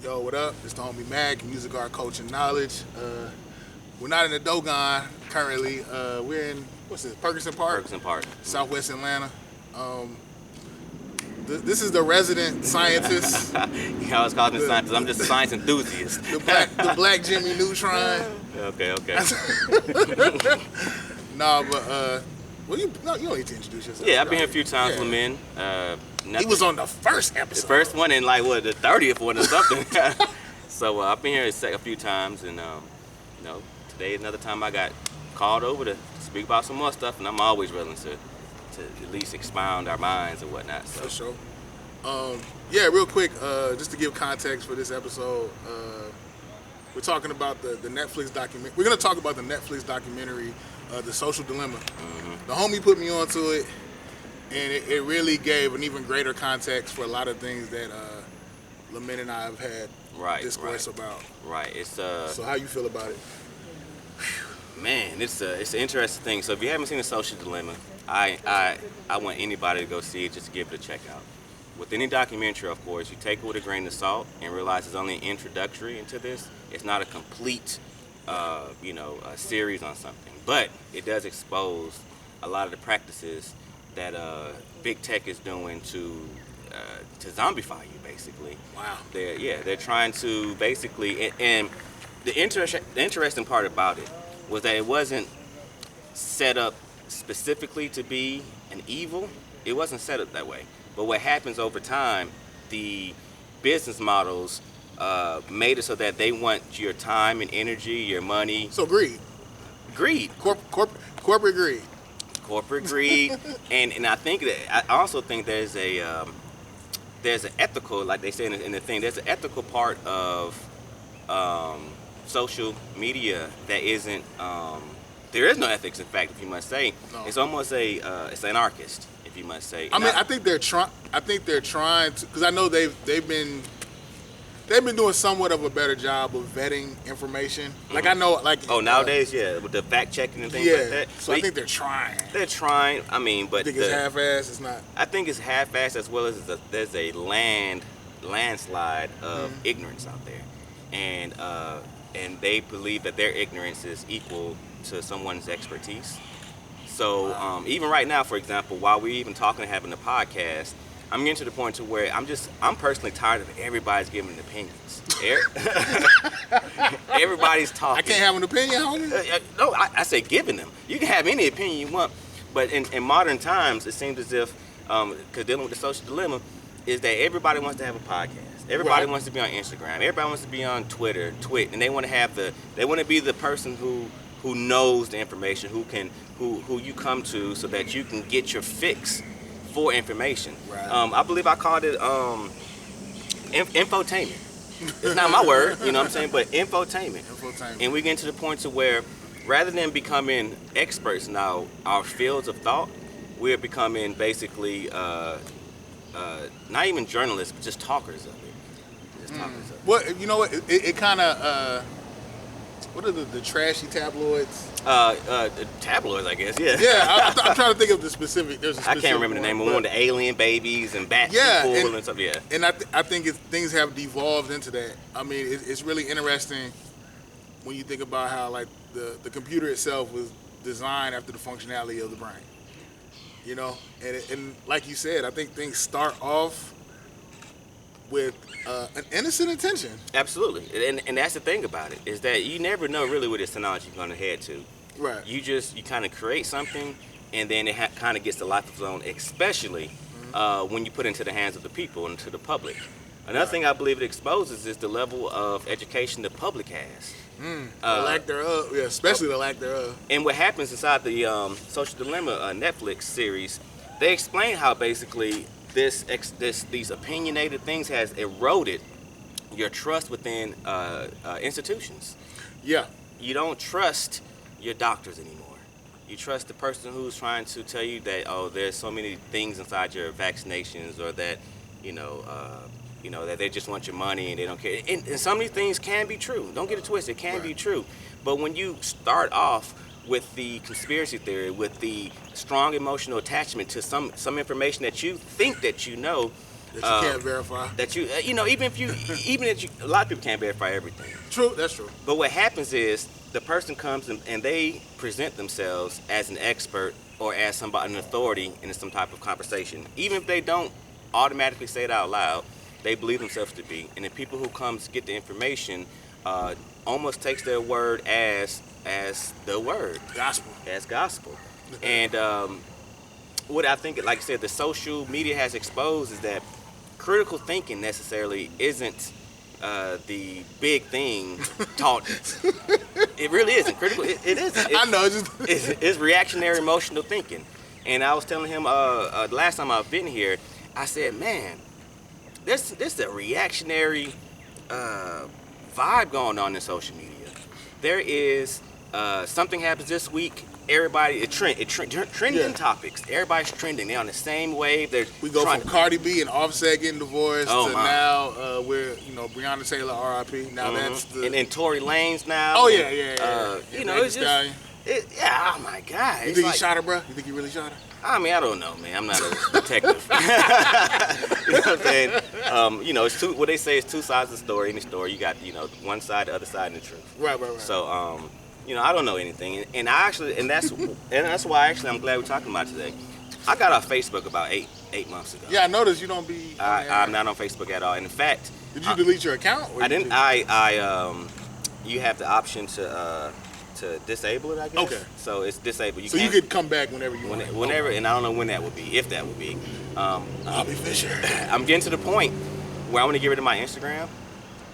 Yo, what up? It's the homie Mac, music art coach and knowledge. We're not in the Dogon currently. We're in, what's this, Ferguson Park? Ferguson Park. Southwest Atlanta. This is the resident scientist. Yeah, I was calling it scientist. I'm just a science enthusiast. the black Jimmy Neutron. Okay. Nah, but you don't need to introduce yourself. Yeah, I've been here a few times, Yeah. Lamin. He was on the first episode. The first one and like the 30th one or something. So I've been here a few times, and today another time I got called over to speak about some more stuff, and I'm always willing to at least expound our minds and whatnot. So. For sure. Yeah, real quick, just to give context for this episode, we're talking about the Netflix documentary. We're gonna talk about the Netflix documentary, The Social Dilemma. Mm-hmm. The homie put me onto it, and it really gave an even greater context for a lot of things that Lamin and I have had discourse about. Right. It's So how you feel about it? Man, it's an interesting thing. So if you haven't seen The Social Dilemma, I want anybody to go see it, just to give it a check out. With any documentary, of course, you take it with a grain of salt and realize it's only an introductory into this. It's not a complete, a series on something. But it does expose a lot of the practices that big tech is doing to zombify you, basically. Wow. They're trying to basically, and the interesting part about it was that it wasn't set up specifically to be an evil. It wasn't set up that way. But what happens over time, the business models made it so that they want your time and energy, your money. So greed. Corporate greed. Corporate greed, and I think that I also think there's an ethical, like they say in the thing, there's an ethical part of social media that isn't. There is no ethics, in fact, if you must say. No. It's almost it's anarchist, if you must say. I think they're trying. I think they're trying to, because I know they've been doing somewhat of a better job of vetting information. Mm-hmm. Like I know, like nowadays, with the fact checking and things like that. So I think they're trying. They're trying. I mean, but I think it's half-assed. It's not. I think it's half-assed, as well as there's a landslide of ignorance out there, and they believe that their ignorance is equal to someone's expertise. So even right now, for example, while we're even talking and having a podcast, I'm getting to the point to where I'm personally tired of everybody's giving opinions. Everybody's talking. I can't have an opinion, homie? No, I say giving them. You can have any opinion you want, but in modern times, it seems as if, because dealing with the social dilemma, is that everybody wants to have a podcast. Everybody wants to be on Instagram. Everybody wants to be on Twitter, and they want to be the person who knows the information, who you come to, so that you can get your fix for information. Right. I believe I called it infotainment. It's not my word, you know what I'm saying, but infotainment. And we get to the point to where, rather than becoming experts in our fields of thought, we're becoming basically not even journalists, but just talkers of it. Well, you know what? It kind of. What are the trashy tabloids? Tabloids, I guess. Yeah. Yeah, I'm trying to think of the specific. I can't remember the name of one. The alien babies and bat people and stuff. Yeah. And I think things have devolved into that. I mean, it's really interesting when you think about how like the computer itself was designed after the functionality of the brain. You know, and like you said, I think things start off with an innocent intention. Absolutely, and that's the thing about it, is that you never know really where this technology is going to head to. Right. You kind of create something, and then it kind of gets the life of its own, especially when you put it into the hands of the people and to the public. Another thing I believe it exposes is the level of education the public has. The lack thereof, especially the lack thereof. And what happens inside the Social Dilemma Netflix series, they explain how basically these opinionated things has eroded your trust within institutions. Yeah. You don't trust your doctors anymore. You trust the person who's trying to tell you that, there's so many things inside your vaccinations, or that, that they just want your money and they don't care. And some of these things can be true. Don't get it twisted. It can be true. But when you start off with the conspiracy theory, with the strong emotional attachment to some information that you think that you know, That you can't verify. That you even if you a lot of people can't verify everything. True, that's true. But what happens is the person comes and they present themselves as an expert or as somebody, an authority in some type of conversation. Even if they don't automatically say it out loud, they believe themselves to be. And the people who come to get the information almost takes their word as the word. Gospel. As gospel. And what I think, like I said, the social media has exposed is that critical thinking necessarily isn't the big thing taught. It really isn't critical. It isn't. I know. It's reactionary emotional thinking. And I was telling him the last time I've been here, I said, man, this is a reactionary vibe going on in social media. There is something happens this week. Everybody, trending topics. Everybody's trending. They're on the same wave. We go from Cardi B and Offset getting divorced to my. Now we're Breonna Taylor R.I.P. Now that's the and Tory Lanez now. Oh yeah. It's just oh my God. You think he shot her, bro? You think he really shot her? I mean, I don't know, man. I'm not a detective. You know what I'm saying? It's what they say is two sides of the story. In the story, you got one side, the other side, and the truth. Right. So I don't know anything, and that's why actually I'm glad we're talking about it today. I got off Facebook about eight months ago. Yeah, I noticed you don't be. I'm not on Facebook at all. And in fact, did you delete your account? I didn't. You have the option to disable it, I guess. Okay. So it's disabled. You could come back whenever you want. Whenever, and I don't know when that would be, if that would be. Bobby Fischer. I'm getting to the point where I want to get rid of my Instagram,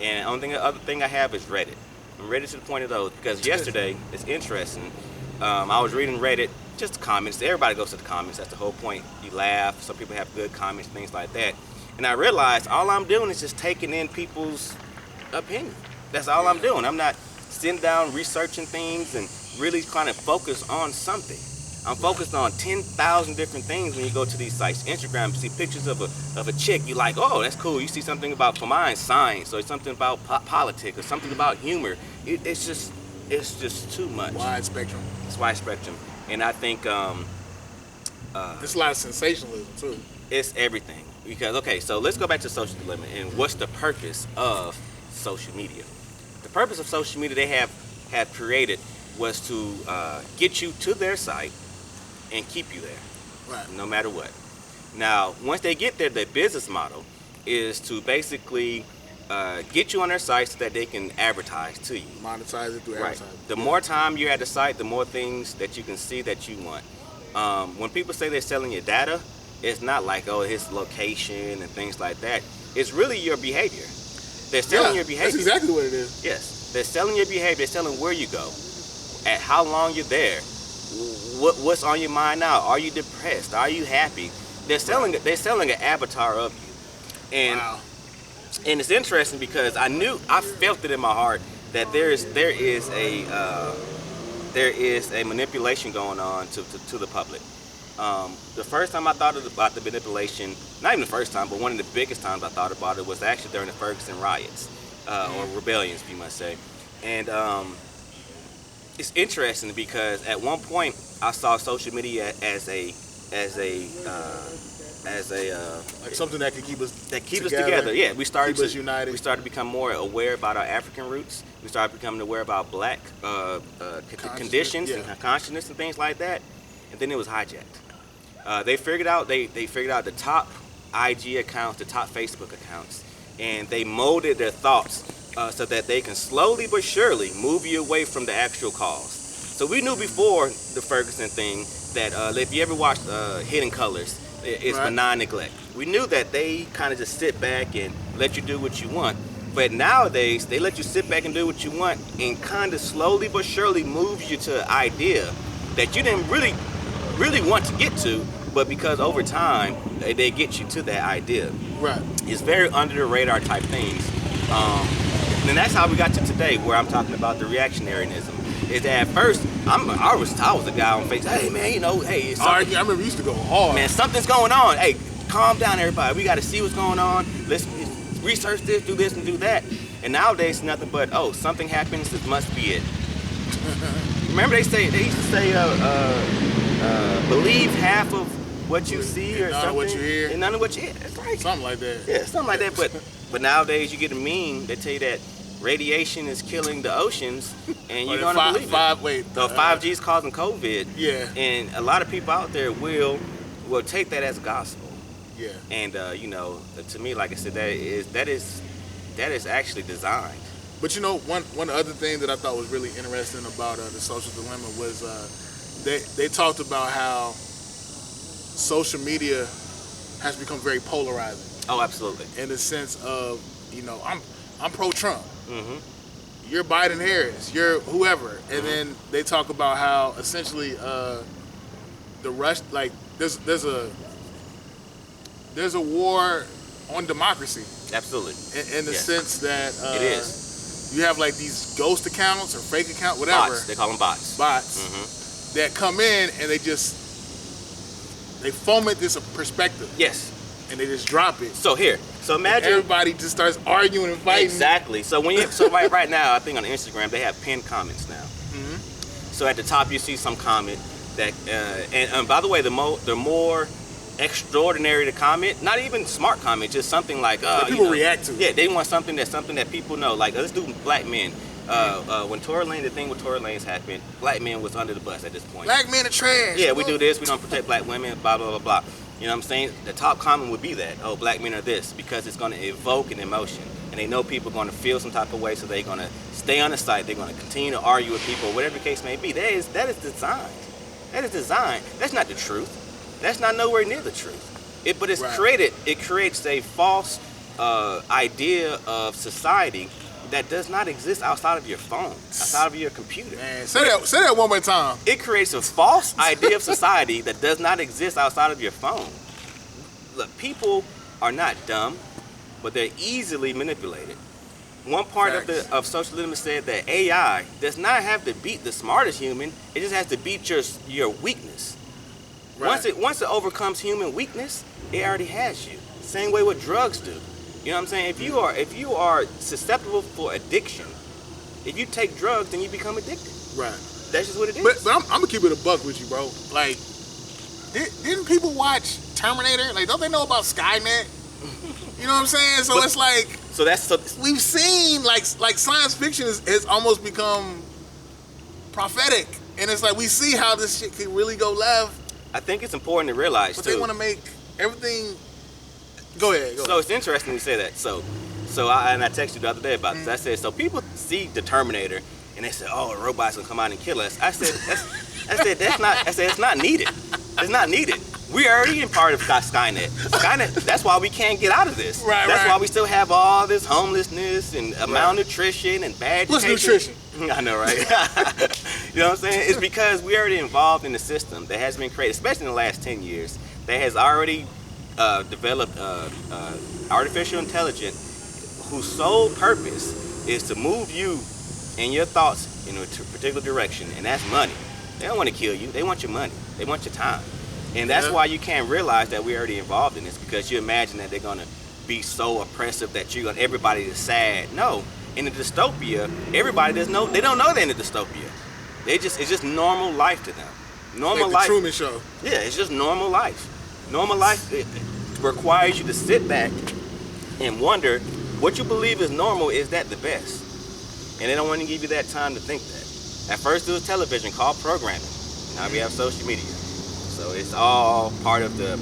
and the other thing I have is Reddit. I'm ready to the point of those because yesterday, it's interesting. I was reading Reddit, just the comments. Everybody goes to the comments. That's the whole point. You laugh. Some people have good comments, things like that. And I realized all I'm doing is just taking in people's opinion. That's all I'm doing. I'm not sitting down researching things and really trying to focus on something. I'm focused on 10,000 different things when you go to these sites. Instagram, you see pictures of a chick, you like, oh, that's cool. You see something about, for mine, science, or something about politics, or something about humor. It's just too much. Wide spectrum. It's wide spectrum. And I think it's a lot of sensationalism too. It's everything. Because, okay, so let's go back to social dilemma and what's the purpose of social media. The purpose of social media they have created was to get you to their site and keep you there, right? No matter what. Now, once they get there, their business model is to basically get you on their site so that they can advertise to you. Monetize it through advertising. The more time you're at the site, the more things that you can see that you want. When people say they're selling your data, it's not like, oh, his location and things like that. It's really your behavior. They're selling your behavior. That's exactly what it is. Yes. They're selling your behavior. They're selling where you go, at how long you're there, what's on your mind now. Are you depressed? Are you happy? They're selling an avatar of you. And wow. And it's interesting because I felt it in my heart that there is a manipulation going on to the public. The first time I thought about the manipulation, not even the first time, but one of the biggest times I thought about it was actually during the Ferguson riots, or rebellions, if you must say. And it's interesting because at one point I saw social media as like something that could keep us together. Yeah, we started keep us united. We started to become more aware about our African roots. We started becoming aware about black conditions and consciousness and things like that. And then it was hijacked. They figured out the top IG accounts, the top Facebook accounts, and they molded their thoughts so that they can slowly but surely move you away from the actual cause. So we knew before the Ferguson thing that if you ever watched Hidden Colors, it's benign neglect. We knew that they kind of just sit back and let you do what you want. But nowadays, they let you sit back and do what you want and kind of slowly but surely moves you to an idea that you didn't really want to get to, but because over time, they get you to that idea. Right. It's very under the radar type things. And that's how we got to today, where I'm talking about the reactionaryism. Is that at first, I was a guy on Facebook, hey man, I remember we used to go hard. Man, something's going on. Hey, calm down everybody. We got to see what's going on. Let's research this, do this, and do that. And nowadays, nothing but, something happens, this must be it. Remember they used to say, believe half of what you see or none something. of what you hear. And none of what you hear. That's right. Something like that. Yeah, something like that. But nowadays you get a meme that tell you that radiation is killing the oceans, and you're gonna believe it. 5G is causing COVID. Yeah. And a lot of people out there will take that as gospel. Yeah. And to me, like I said, that is actually designed. But one other thing that I thought was really interesting about the social dilemma was they talked about how social media has become very polarizing. Oh, absolutely. In the sense of, I'm pro-Trump. Mm-hmm. You're Biden-Harris. You're whoever. And then they talk about how essentially the rush, like there's a war on democracy. Absolutely. In the sense that it is. You have like these ghost accounts or fake accounts, whatever. Bots. They call them bots. That come in and they foment this perspective. Yes. And they just drop it. So imagine everybody just starts arguing and fighting. Exactly. So right now, I think on Instagram they have pinned comments now. Mm-hmm. So at the top you see some comment that, and by the way, the more extraordinary the comment, not even smart comment, just something like that people react to. Yeah, they want something that people know. Like let's do black men. When the thing with Tory Lanez happened, black men was under the bus at this point. Black men are trash. Yeah, we do this. We don't protect black women. Blah blah blah blah. You know what I'm saying? The top comment would be that, oh, black men are this, because it's going to evoke an emotion. And they know people are going to feel some type of way, so they're going to stay on the site. They're going to continue to argue with people, whatever the case may be. That is designed. That is designed. That's not the truth. That's not nowhere near the truth. But it's created. It creates a false idea of society that does not exist outside of your phone, outside of your computer. Man, say that one more time. It creates a false idea of society that does not exist outside of your phone. Look, people are not dumb, but they're easily manipulated. One part of social dilemma said that AI does not have to beat the smartest human; it just has to beat your weakness. Right. Once it overcomes human weakness, it already has you. Same way what drugs do. You know what I'm saying? If you are susceptible for addiction, if you take drugs, then you become addicted. Right. That's just what it is. But I'm gonna keep it a buck with you, bro. Like, didn't people watch Terminator? Like, don't they know about Skynet? You know what I'm saying? So it's like, we've seen like science fiction has almost become prophetic, and it's like we see how this shit could really go left. I think it's important to realize but they want to make everything. Go ahead. So it's interesting you say that. So I texted you the other day about this. I said, so people see the Terminator and they say, oh, a robot's gonna come out and kill us. I said it's not needed. It's not needed. We're already in part of Skynet. That's why we can't get out of this. That's why we still have all this homelessness and malnutrition and bad education. What's nutrition? I know, right? You know what I'm saying? It's because we're already involved in a system that has been created, especially in the last 10 years, that has already developed artificial intelligence whose sole purpose is to move you and your thoughts in a particular direction, and that's money. They don't want to kill you. They want your money. They want your time. And that's why you can't realize that we're already involved in this, because you imagine that they're going to be so oppressive that everybody is sad. No. In a dystopia, everybody they don't know they're in a dystopia. It's just normal life to them. Normal life. The Truman Show. Yeah, it's just normal life. Normal life it requires you to sit back and wonder, what you believe is normal, is that the best? And they don't want to give you that time to think that. At first it was television called programming. Now we have social media. So it's all part of the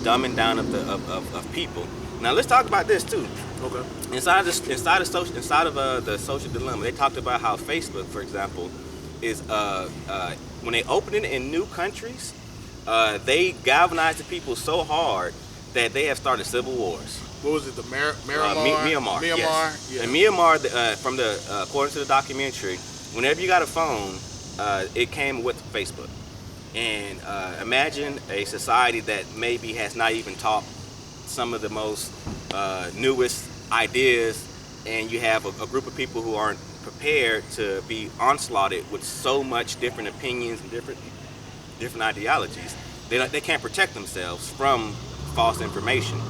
dumbing down of people. Now let's talk about this too. Okay. Inside of the social dilemma, they talked about how Facebook, for example, is when they open it in new countries, they galvanize the people so hard that they have started civil wars. What was it? The Myanmar? Myanmar. Yes. Yeah. In Myanmar, according to the documentary, whenever you got a phone, it came with Facebook. And imagine a society that maybe has not even taught some of the most newest ideas, and you have a group of people who aren't prepared to be onslaughted with so much different opinions and different ideologies. They can't protect themselves from false information.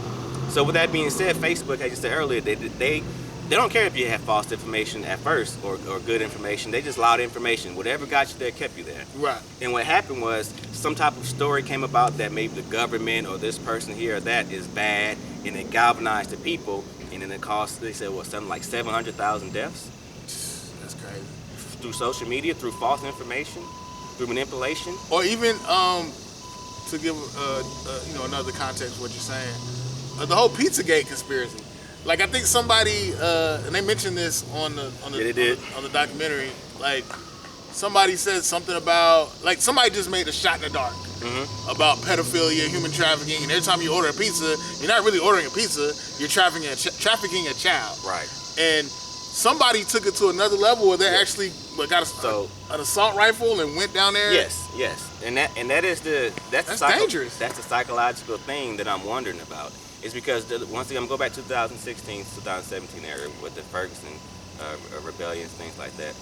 So with that being said, Facebook, as you said earlier, they they don't care if you have false information at first or good information. They just allowed information. Whatever got you there kept you there. Right. And what happened was some type of story came about that maybe the government or this person here or that is bad, and it galvanized the people, and then it cost, they said, something like 700,000 deaths. That's crazy. Through social media, through false information, through manipulation. Or even to give another context of what you're saying, the whole Pizzagate conspiracy. Like, I think somebody and they mentioned this on the documentary. Like, somebody said something about, like, somebody just made a shot in the dark about pedophilia, human trafficking, and every time you order a pizza, you're not really ordering a pizza, you're trafficking a child. Right. And somebody took it to another level where they actually got an assault rifle and went down there. Yes, and that's dangerous. That's the psychological thing that I'm wondering about. It's because once again, I'm going back to 2016, 2017 era with the Ferguson rebellions, things like that.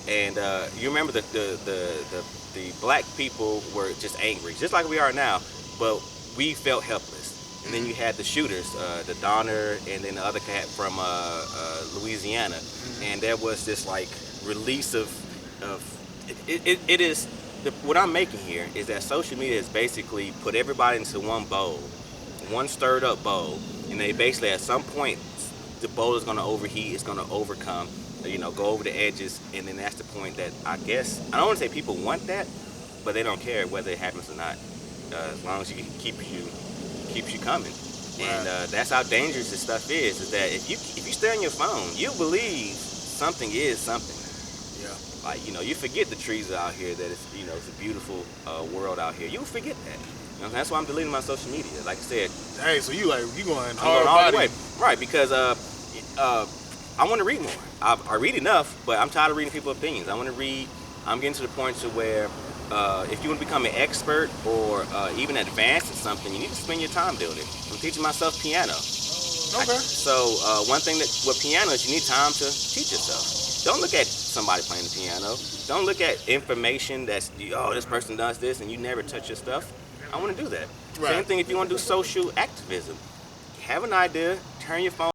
And you remember the black people were just angry, just like we are now, but we felt helpless. And then you had the shooters, the Donner, and then the other cat from Louisiana, and there was this like release of it is what I'm making here is that social media has basically put everybody into one bowl, one stirred up bowl, and they basically at some point the bowl is going to overheat, it's going to overcome, go over the edges, and then that's the point that I guess, I don't want to say people want that, but they don't care whether it happens or not, as long as it keeps you coming. Right. And that's how dangerous this stuff is that if you stay on your phone, you believe something is something. Yeah. Like, you forget the trees out here, that it's, it's a beautiful world out here. You forget that. That's why I'm deleting my social media. Like I said. Hey, so you going hard all the way. Right, because I want to read more. I read enough, but I'm tired of reading people's opinions. I want to read. I'm getting to the point to where if you want to become an expert or even advanced at something, you need to spend your time doing it. I'm teaching myself piano. Okay. So one thing with piano is you need time to teach yourself. Don't look at somebody playing the piano. Don't look at information that's, this person does this and you never touch your stuff. I want to do that. Right. Same thing if you want to do social activism. Have an idea, turn your phone